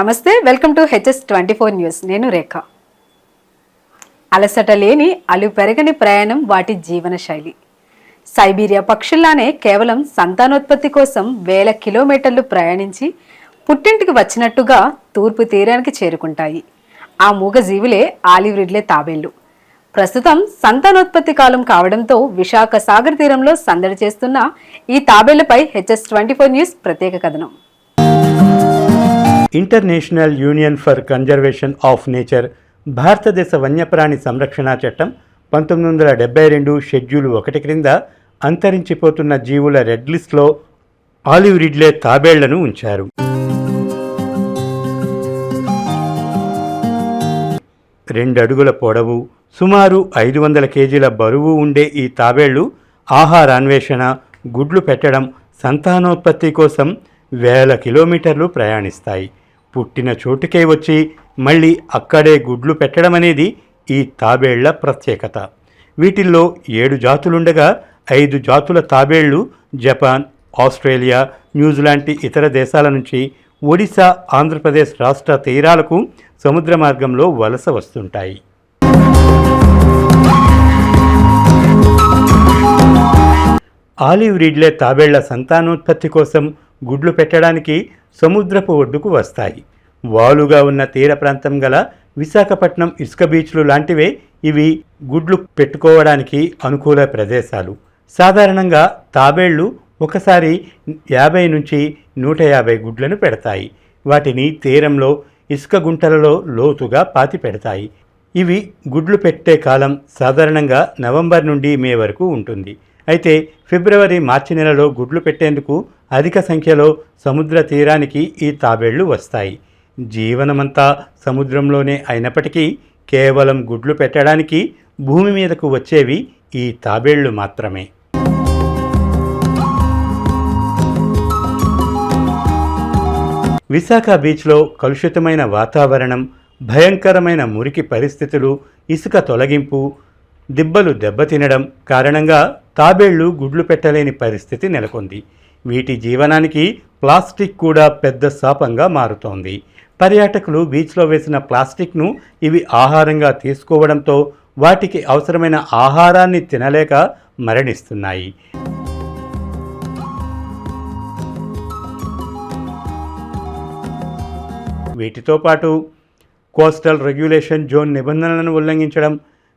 నమస్తే, welcome to HS24 news. నేను రేఖ. అలసట లేని అలు పెరగని ప్రయాణం వాటి జీవన శైలి. సైబీరియా పక్షుల్లానే కేవలం సంతానోత్పత్తి కోసం వేల కిలోమీటర్లు ప్రయాణించి పుట్టింటికి వచ్చినట్టుగా తూర్పు తీరానికి చేరుకుంటాయి. ఆ మూగ జీవులే ఆలివ్ రిడ్లే తాబేళ్లు. ప్రస్తుతం సంతానోత్పత్తి కాలం కావడంతో విశాఖ సాగర్ తీరంలో సందడి చేస్తున్న ఈ తాబేళ్లపై HS24 న్యూస్ ప్రత్యేక కథనం. International union for conservation of nature భారతదేశ వన్యప్రాణి సంరక్షణ చట్టం 1972 షెడ్యూల్ 1 క్రింద అంతరించిపోతున్న జీవుల రెడ్ లిస్ట్లో ఆలివ్ రిడ్లే తాబేళ్లను ఉంచారు. రెండు అడుగుల పొడవు, సుమారు 500 కేజీల బరువు ఉండే ఈ తాబేళ్లు ఆహారాన్వేషణ, గుడ్లు పెట్టడం, సంతానోత్పత్తి కోసం వేల కిలోమీటర్లు ప్రయాణిస్తాయి. పుట్టిన చోటుకే వచ్చి మళ్ళీ అక్కడే గుడ్లు పెట్టడం అనేది ఈ తాబేళ్ల ప్రత్యేకత. వీటిల్లో 7 జాతులుండగా 5 జాతుల తాబేళ్లు జపాన్, ఆస్ట్రేలియా, న్యూజిలాండ్ ఇతర దేశాల నుంచి ఒడిశా, ఆంధ్రప్రదేశ్ రాష్ట్ర తీరాలకు సముద్ర మార్గంలో వలస వస్తుంటాయి. ఆలివ్ రిడ్లే తాబేళ్ల సంతానోత్పత్తి కోసం గుడ్లు పెట్టడానికి సముద్రపు ఒడ్డుకు వస్తాయి. వాలుగా ఉన్న తీర ప్రాంతం గల విశాఖపట్నం ఇసుక బీచ్లు లాంటివే ఇవి గుడ్లు పెట్టుకోవడానికి అనుకూల ప్రదేశాలు. సాధారణంగా తాబేళ్లు ఒకసారి 50 నుంచి 150 గుడ్లను పెడతాయి. వాటిని తీరంలో ఇసుక గుంటలలో లోతుగా పాతి పెడతాయి. ఇవి గుడ్లు పెట్టే కాలం సాధారణంగా నవంబర్ నుండి మే వరకు ఉంటుంది. అయితే ఫిబ్రవరి, మార్చి నెలలో గుడ్లు పెట్టేందుకు అధిక సంఖ్యలో సముద్ర తీరానికి ఈ తాబేళ్లు వస్తాయి. జీవనమంతా సముద్రంలోనే అయినప్పటికీ కేవలం గుడ్లు పెట్టడానికి భూమి మీదకు వచ్చేవి ఈ తాబేళ్లు మాత్రమే. విశాఖ బీచ్లో కలుషితమైన వాతావరణం, భయంకరమైన మురికి పరిస్థితులు, ఇసుక తొలగింపు, దిబ్బలు దెబ్బతినడం కారణంగా తాబేళ్లు గుడ్లు పెట్టలేని పరిస్థితి నెలకొంది. వీటి జీవనానికి ప్లాస్టిక్ కూడా పెద్ద శాపంగా మారుతోంది. పర్యాటకులు బీచ్లో వేసిన ప్లాస్టిక్ను ఇవి ఆహారంగా తీసుకోవడంతో వాటికి అవసరమైన ఆహారాన్ని తినలేక మరణిస్తున్నాయి. వీటితో పాటు కోస్టల్ రెగ్యులేషన్ జోన్ నిబంధనలను ఉల్లంఘించడం,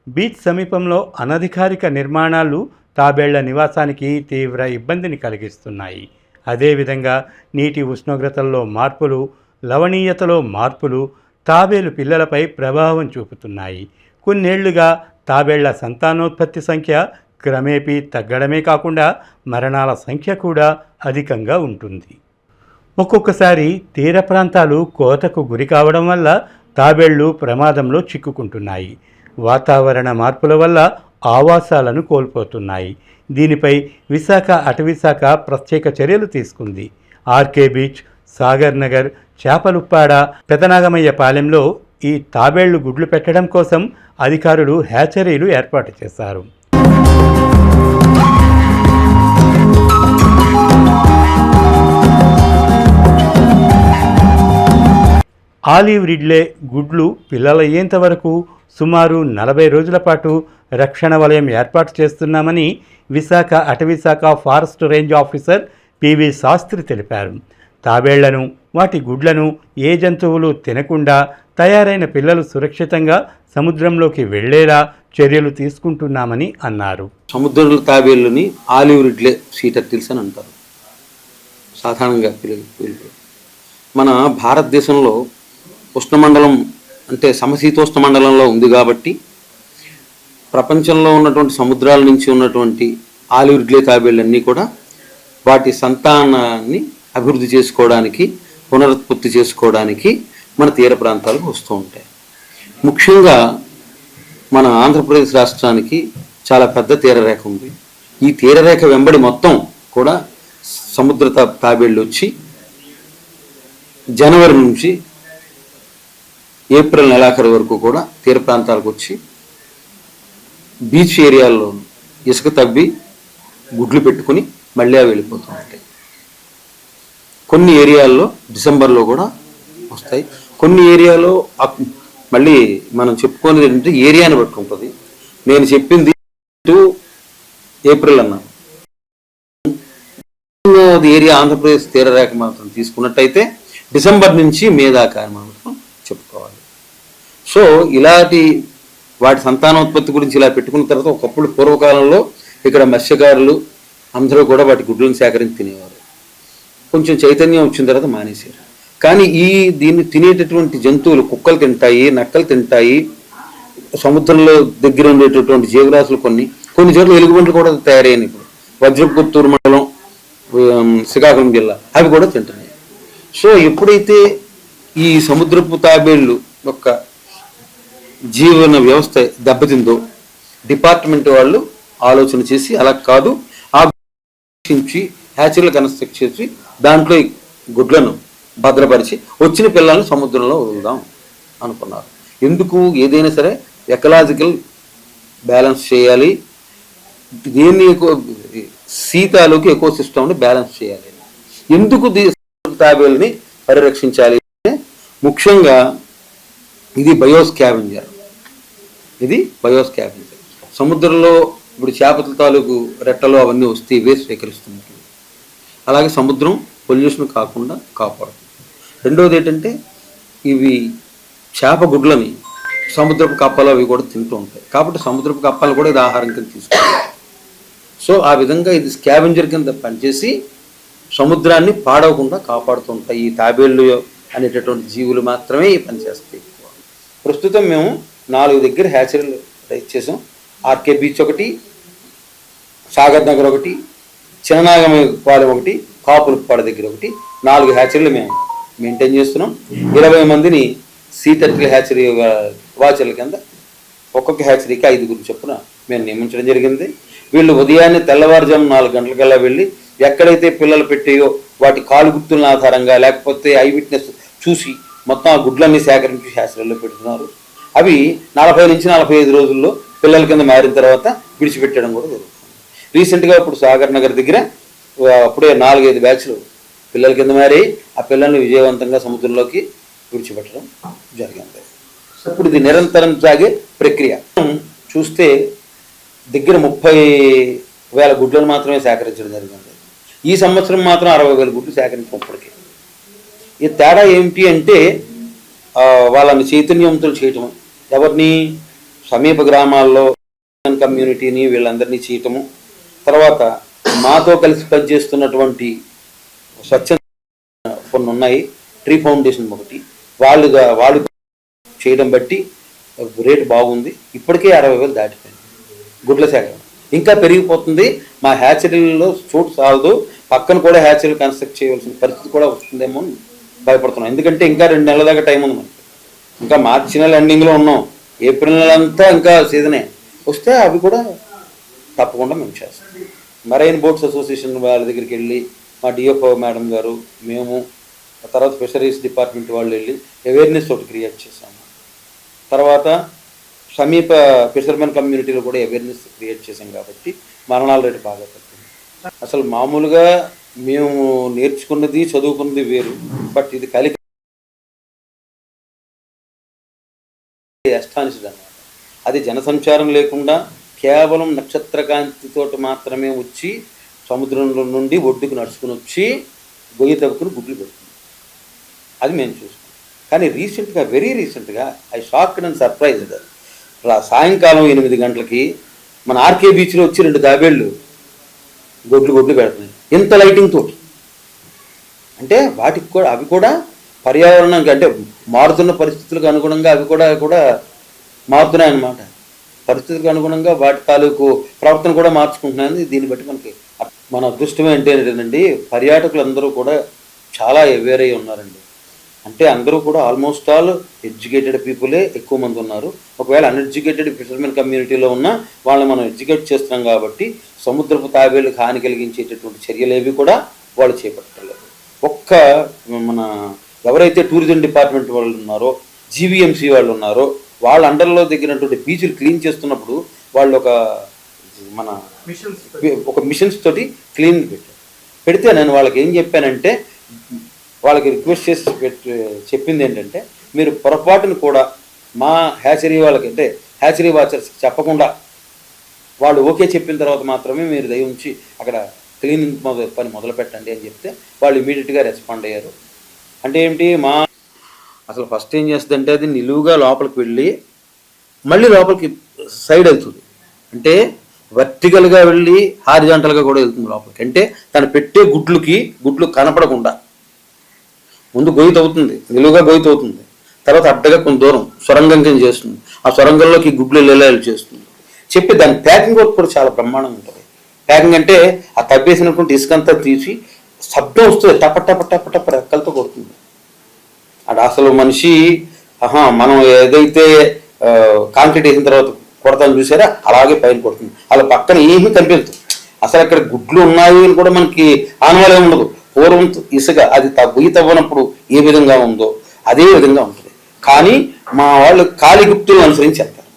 బీచ్ సమీపంలో అనధికారిక నిర్మాణాలు తాబేళ్ల నివాసానికి తీవ్ర ఇబ్బందిని కలిగిస్తున్నాయి. అదేవిధంగా నీటి ఉష్ణోగ్రతల్లో మార్పులు, లవణీయతలో మార్పులు తాబేలు పిల్లలపై ప్రభావం చూపుతున్నాయి. కొన్నేళ్లుగా తాబేళ్ల సంతానోత్పత్తి సంఖ్య క్రమేపీ తగ్గడమే కాకుండా మరణాల సంఖ్య కూడా అధికంగా ఉంటుంది. ఒక్కొక్కసారి తీర ప్రాంతాలు కోతకు గురి కావడం వల్ల తాబేళ్లు ప్రమాదంలో చిక్కుకుంటున్నాయి. వాతావరణ మార్పుల వల్ల ఆవాసాలను కోల్పోతున్నాయి. దీనిపై విశాఖ అటవీశాఖ ప్రత్యేక చర్యలు తీసుకుంది. ఆర్కే బీచ్, సాగర్ నగర్, చేపలుప్పాడ, పెదనాగమయ్య పాలెంలో ఈ తాబేళ్లు గుడ్లు పెట్టడం కోసం అధికారులు హ్యాచరీలు ఏర్పాటు చేశారు. ఆలివ్ రిడ్లే గుడ్లు పిల్లలయ్యేంత వరకు సుమారు 40 రోజుల పాటు రక్షణ వలయం ఏర్పాటు చేస్తున్నామని విశాఖ అటవీశాఖ forest range officer PV Sastry తెలిపారు. తాబేళ్లను, వాటి గుడ్లను ఏ జంతువులు తినకుండా తయారైన పిల్లలు సురక్షితంగా సముద్రంలోకి వెళ్లేలా చర్యలు తీసుకుంటున్నామని అన్నారు. సముద్రంలో తాబేళ్ళని ఆలివ్ రిడ్లే సీటర్టిల్స్ అని అంటారు. సాధారణంగా పిల్లలు మన భారతదేశంలో ఉష్ణమండలం అంటే సమశీతోష్ణ మండలంలో ఉంది కాబట్టి ప్రపంచంలో ఉన్నటువంటి సముద్రాల నుంచి ఉన్నటువంటి ఆలివ్ రిడ్లే తాబేళ్ళన్నీ కూడా వాటి సంతానాన్ని అభివృద్ధి చేసుకోవడానికి, పునరుత్పత్తి చేసుకోవడానికి మన తీర ప్రాంతాలకు వస్తూ ఉంటాయి. ముఖ్యంగా మన ఆంధ్రప్రదేశ్ రాష్ట్రానికి చాలా పెద్ద తీరరేఖ ఉంది. ఈ తీరరేఖ వెంబడి మొత్తం కూడా సముద్ర తాబేళ్ళు వచ్చి జనవరి నుంచి ఏప్రిల్ నెలాఖరు వరకు కూడా తీర ప్రాంతాలకు వచ్చి బీచ్ ఏరియాల్లో ఇసుక తవ్వి గుడ్లు పెట్టుకుని మళ్ళీ అవి వెళ్ళిపోతూ ఉంటాయి. కొన్ని ఏరియాల్లో డిసెంబర్లో కూడా వస్తాయి. కొన్ని ఏరియాలో మళ్ళీ మనం చెప్పుకునేది ఏంటంటే ఏరియాని బట్టి ఉంటుంది. నేను చెప్పింది ఏప్రిల్ అన్నాను. ఏరియా ఆంధ్రప్రదేశ్ తీరరేఖ మాత్రం తీసుకున్నట్టయితే డిసెంబర్ నుంచి మే దాకా అని మాత్రం చెప్పుకోవాలి. సో ఇలాంటి వాటి సంతానోత్పత్తి గురించి ఇలా పెట్టుకున్న తర్వాత ఒకప్పుడు పూర్వకాలంలో ఇక్కడ మత్స్యకారులు అందరూ కూడా వాటి గుడ్లను సేకరించి తినేవారు. కొంచెం చైతన్యం వచ్చిన తర్వాత మానేశారు. కానీ దీన్ని తినేటటువంటి జంతువులు కుక్కలు తింటాయి, నక్కలు తింటాయి, సముద్రంలో దగ్గర ఉండేటటువంటి జీవరాశులు కొన్ని చోట్ల ఎలుగుబంట్లు కూడా తయారయ్యాయి. ఇప్పుడు వజ్రపుత్తూరు మండలం, శ్రీకాకుళం జిల్లా అవి కూడా తింటున్నాయి. సో ఎప్పుడైతే ఈ సముద్రపు తాబేళ్లు యొక్క జీవన వ్యవస్థ దెబ్బతిందో డిపార్ట్మెంట్ వాళ్ళు ఆలోచన చేసి అలా కాదు, ఆ హ్యాచరీలు కన్స్ట్రక్ట్ చేసి దాంట్లో గుడ్లను భద్రపరిచి వచ్చిన పిల్లల్ని సముద్రంలో వదులుదాం అనుకున్నారు. ఎందుకు? ఏదైనా సరే ఎకలాజికల్ బ్యాలెన్స్ చేయాలి, దేన్ని సీతాలోకి ఎకో సిస్టమ్ని బ్యాలెన్స్ చేయాలి. ఎందుకు తాబేల్ని పరిరక్షించాలి అంటే ముఖ్యంగా ఇది బయోస్కావెంజర్. సముద్రంలో ఇప్పుడు చేపల తాలూకు రెట్టలు అవన్నీ వస్తే ఇవే స్వీకరిస్తున్నట్లు. అలాగే సముద్రం పొల్యూషన్ కాకుండా కాపాడుతుంది. రెండవది ఏంటంటే ఇవి చేప గుడ్లని సముద్రపు కప్పలు అవి కూడా తింటూ ఉంటాయి. కాబట్టి సముద్రపు కప్పలు కూడా ఇది ఆహారం కింద తీసుకుంటాయి. సో ఆ విధంగా ఇది స్కావెంజర్ కింద పనిచేసి సముద్రాన్ని పాడవకుండా కాపాడుతుంటాయి. ఈ తాబేళ్ళు అనేటటువంటి జీవులు మాత్రమే ఈ పని చేస్తాయి. ప్రస్తుతం మేము 4 దగ్గర హ్యాచరీలు రైజ్ చేసాం. ఆర్కే బీచ్ ఒకటి, సాగర్ నగర్ ఒకటి, చిన్ననాగపాలెం ఒకటి, కాపులపాడు దగ్గర ఒకటి, 4 హ్యాచరీలు మేము మెయింటైన్ చేస్తున్నాం. 20 మందిని సీ టర్టిల్ హ్యాచరీ వాచర్ల కింద ఒక్కొక్క హ్యాచరీకి 5 చొప్పున మేము నియమించడం జరిగింది. వీళ్ళు ఉదయాన్నే తెల్లవారుజాము 4 గంటలకల్లా వెళ్ళి ఎక్కడైతే పిల్లలు పెట్టాయో వాటి కాలు గుర్తుల ఆధారంగా లేకపోతే ఐ విట్నెస్ చూసి మొత్తం ఆ గుడ్లన్నీ సేకరించి హ్యాచరీలో పెడుతున్నారు. అవి 40 నుంచి 45 రోజుల్లో పిల్లల కింద మారిన తర్వాత విడిచిపెట్టడం కూడా జరుగుతుంది. రీసెంట్గా ఇప్పుడు సాగర్ నగర్ దగ్గర అప్పుడే 4-5 బ్యాచ్లు పిల్లల కింద మారి ఆ పిల్లల్ని విజయవంతంగా సముద్రంలోకి విడిచిపెట్టడం జరిగింది. ఇప్పుడు ఇది నిరంతరం సాగే ప్రక్రియ. చూస్తే దగ్గర 30,000 గుడ్లను మాత్రమే సేకరించడం జరిగింది. ఈ సంవత్సరం మాత్రం 60,000 గుడ్లు సేకరించినప్పటికీ ఈ తేడా ఏమిటి అంటే వాళ్ళని చైతన్యవంతులు చేయటము, ఎవరిని సమీప గ్రామాల్లో కమ్యూనిటీని వీళ్ళందరినీ చేయటము, తర్వాత మాతో కలిసి పనిచేస్తున్నటువంటి స్వచ్ఛంద కొన్ని ఉన్నాయి, ట్రీ ఫౌండేషన్ ఒకటి, వాళ్ళు చేయడం బట్టి రేటు బాగుంది. ఇప్పటికే 60,000 దాటిపోయింది గుడ్ల సేకరణ. ఇంకా పెరిగిపోతుంది. మా హ్యాచరీలలో చోటు చాలదు, పక్కన కూడా హ్యాచరీలు కన్స్ట్రక్ట్ చేయవలసిన పరిస్థితి కూడా వస్తుందేమో అని భయపడుతున్నాం. ఎందుకంటే ఇంకా 2 నెలల దాకా టైం ఉంది మనకి. ఇంకా మార్చి నెల ఎండింగ్లో ఉన్నాం, ఏప్రిల్ నెల అంతా ఇంకా సీజనే. వస్తే అవి కూడా తప్పకుండా మేము చేస్తాం. మరైన్ బోట్స్ అసోసియేషన్ వాళ్ళ దగ్గరికి వెళ్ళి మా డిఎఫ్ఓ మేడం గారు, మేము, తర్వాత ఫిషరీస్ డిపార్ట్మెంట్ వాళ్ళు వెళ్ళి అవేర్నెస్ ఒకటి క్రియేట్ చేశాము. తర్వాత సమీప ఫిషర్మెన్ కమ్యూనిటీలో కూడా అవేర్నెస్ క్రియేట్ చేశాం కాబట్టి మరణాల రేటు బాగా తగ్గింది. అసలు మామూలుగా మేము నేర్చుకున్నది చదువుకున్నది వేరు, బట్ ఇది కలిపి అస్థానిస్తుంది అన్నమాట. అది జనసంచారం లేకుండా కేవలం నక్షత్రకాంతితో మాత్రమే వచ్చి సముద్రంలో నుండి ఒడ్డుకు నడుచుకుని వచ్చి గొయ్యి తవ్వుకుని గుడ్లు పెడుతుంది. అది మేము చూస్తాం. కానీ రీసెంట్గా, వెరీ రీసెంట్గా ఐ షాక్డ్ అండ్ సర్ప్రైజ్. సాయంకాలం 8 గంటలకి మన ఆర్కే బీచ్లో వచ్చి 2 తాబేళ్ళు గొడ్లు పెడుతున్నాయి ఇంత లైటింగ్ తోటి. అంటే వాటికి కూడా అవి కూడా పర్యావరణానికి, అంటే మారుతున్న పరిస్థితులకు అనుగుణంగా అవి కూడా మారుతున్నాయి అన్నమాట. పరిస్థితులకు అనుగుణంగా వాటి తాలూకు ప్రవర్తన కూడా మార్చుకుంటున్నాయని దీన్ని బట్టి మనకి మన అదృష్టమే ఏంటండి, పర్యాటకులందరూ కూడా చాలా అవేర్ అయి ఉన్నారండి. అంటే అందరూ కూడా ఆల్మోస్ట్ ఆల్ ఎడ్యుకేటెడ్ పీపులే ఎక్కువ మంది ఉన్నారు. ఒకవేళ అన్ఎడ్యుకేటెడ్ ఫిషర్మెన్ కమ్యూనిటీలో ఉన్న వాళ్ళని మనం ఎడ్యుకేట్ చేస్తున్నాం కాబట్టి సముద్రపు తాబేళ్ళకి హాని కలిగించేటటువంటి చర్యలేవి కూడా వాళ్ళు చేపట్టలేదు. మన ఎవరైతే టూరిజం డిపార్ట్మెంట్ వాళ్ళు ఉన్నారో, జీవీఎంసీ వాళ్ళు ఉన్నారో, వాళ్ళ అండర్లో దిగినటువంటి బీచ్లు క్లీన్ చేస్తున్నప్పుడు వాళ్ళు ఒక మిషన్స్ తోటి క్లీన్ పెడితే నేను వాళ్ళకి ఏం చెప్పానంటే వాళ్ళకి రిక్వెస్ట్ చేసి చెప్పింది ఏంటంటే, మీరు పొరపాటును కూడా మా హ్యాచరీ వాళ్ళకి అంటే హ్యాచరీ వాచర్స్కి చెప్పకుండా వాళ్ళు ఓకే చెప్పిన తర్వాత మాత్రమే మీరు దయ ఉంచి అక్కడ క్లీనింగ్ పని మొదలు పెట్టండి అని చెప్తే వాళ్ళు ఇమీడియట్గా రెస్పాండ్ అయ్యారు. అంటే ఏంటి, అసలు ఫస్ట్ ఏం చేస్తుందంటే అది నిలువుగా లోపలికి వెళ్ళి మళ్ళీ లోపలికి సైడ్ వెళ్తుంది. అంటే వర్టికల్గా వెళ్ళి హారిజాంటల్గా కూడా వెళ్తుంది లోపలికి. అంటే తను పెట్టే గుడ్లు కనపడకుండా ముందు గొయ్యి తవ్వుతుంది, నిలువుగా గొయ్యి తవ్వుతుంది, తర్వాత అడ్డగా కొంత దూరం సొరంగం కింద చేస్తుంది. ఆ సొరంగంలోకి గుడ్లు వెళ్ళేలా చేస్తుంది. చెప్పి దాని ప్యాకింగ్ వర్క్ కూడా చాలా బ్రహ్మాండంగా ఉంటుంది. ప్యాకింగ్ అంటే ఆ తవ్వేసినటువంటి ఇసుకంతా తీసి శబ్దం వస్తుంది, టప టప టప టప రెక్కలతో కొడుతుంది. అది అసలు మనిషి మనం ఏదైతే కాంక్రీట్ వేసిన తర్వాత కొడతాను చూసారా, అలాగే పైన కొడుతుంది. అలా పక్కన ఏమీ కనిపించదు. అసలు అక్కడ గుడ్లు ఉన్నాయి అని కూడా మనకి ఆనవాలే ఉండదు. పూర్వం ఇసుక అది గొయ్యి తవ్వనప్పుడు ఏ విధంగా ఉందో అదే విధంగా ఉంటుంది. కానీ మా వాళ్ళు కాలిగుప్తులను అనుసరించి వెళ్తారు.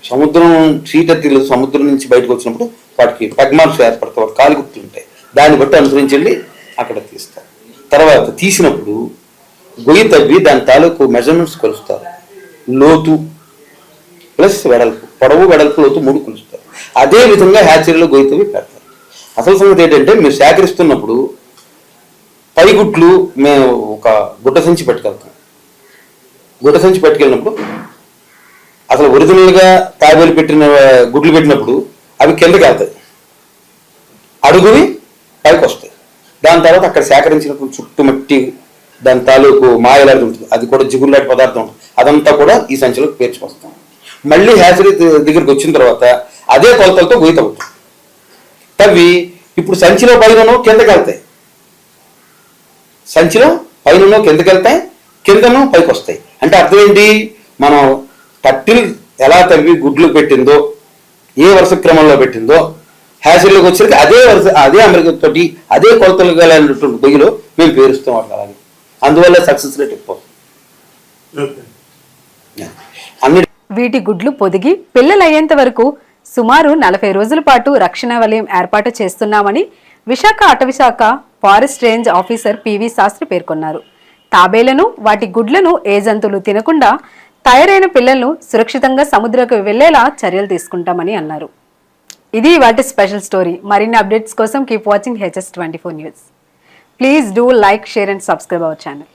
సముద్రం సీటర్టీలు సముద్రం నుంచి బయటకు వచ్చినప్పుడు వాటికి పెగ్మార్క్స్ ఏర్పడతాయి, వాటి కాలిగుప్తులు ఉంటాయి. దాన్ని బట్టి అనుసరించి వెళ్ళి అక్కడ తీస్తారు. తర్వాత తీసినప్పుడు గొయ్యి తవ్వి దాని తాలూకు మెజర్మెంట్స్ కొలుస్తారు. లోతు ప్లస్ వెడల్పు, పొడవు వెడల్పు లోతు 3 కొలుస్తారు. అదే విధంగా హ్యాచరీలో గొయ్యి తవ్వి పెడతారు. అసలు సంగతి ఏంటంటే, మీరు సేకరిస్తున్నప్పుడు పై గుడ్లు మేము ఒక గుడ్డ సంచి పట్టుకెళ్తాం. గుడ్డ సంచి పట్టుకెళ్ళినప్పుడు అసలు ఒరిజినల్గా తాబేలు పెట్టిన గుడ్లు పెట్టినప్పుడు అవి కిందకి వెళ్తాయి, అడుగువి పైకి వస్తాయి. దాని తర్వాత అక్కడ సేకరించినప్పుడు చుట్టుమట్టి దాని తాలూకు మాయలాంటి ఉంటుంది, అది కూడా జిగురులాంటి పదార్థం ఉంటుంది. అదంతా కూడా ఈ సంచిలోకి పేర్చుకొస్తాం. మళ్ళీ హ్యాచరీ దగ్గరికి వచ్చిన తర్వాత అదే కొలతలతో గొయ్యి తవ్వుతాం. తవ్వి ఇప్పుడు సంచిలో పైననో కిందకి వెళ్తాయి, సంచిలో పైననో కిందకి వెళ్తాయి, కిందనో పైకి వస్తాయి. అంటే అర్థం ఏంటి, మనం టర్టిల్ ఎలా తవ్వి గుడ్లు పెట్టిందో, ఏ వరుస క్రమంలో పెట్టిందో హ్యాచరీలోకి వచ్చేసరికి అదే అమెరికతోటి అదే కొలతలు కలిగినటువంటి గొయ్యిలో మేము పేరుస్తాం వాటికి. అలాగే అందువల్ల సక్సెస్ రేట్ ఎక్కువ. వీటి గుడ్లు పొదిగి పిల్లలయ్యేంత వరకు సుమారు 40 రోజుల పాటు రక్షణ వలయం ఏర్పాటు చేస్తున్నామని విశాఖ అటవీశాఖ forest range officer PV Sastry పేర్కొన్నారు. తాబేలను, వాటి గుడ్లను ఏ జంతువులు తినకుండా తయారైన పిల్లలను సురక్షితంగా సముద్రకు వెళ్లేలా చర్యలు తీసుకుంటామని అన్నారు. ఇది వాటి స్పెషల్ స్టోరీ. మరిన్ని అప్డేట్స్ కోసం keep watching HS24 news. Please do like, share and subscribe our channel.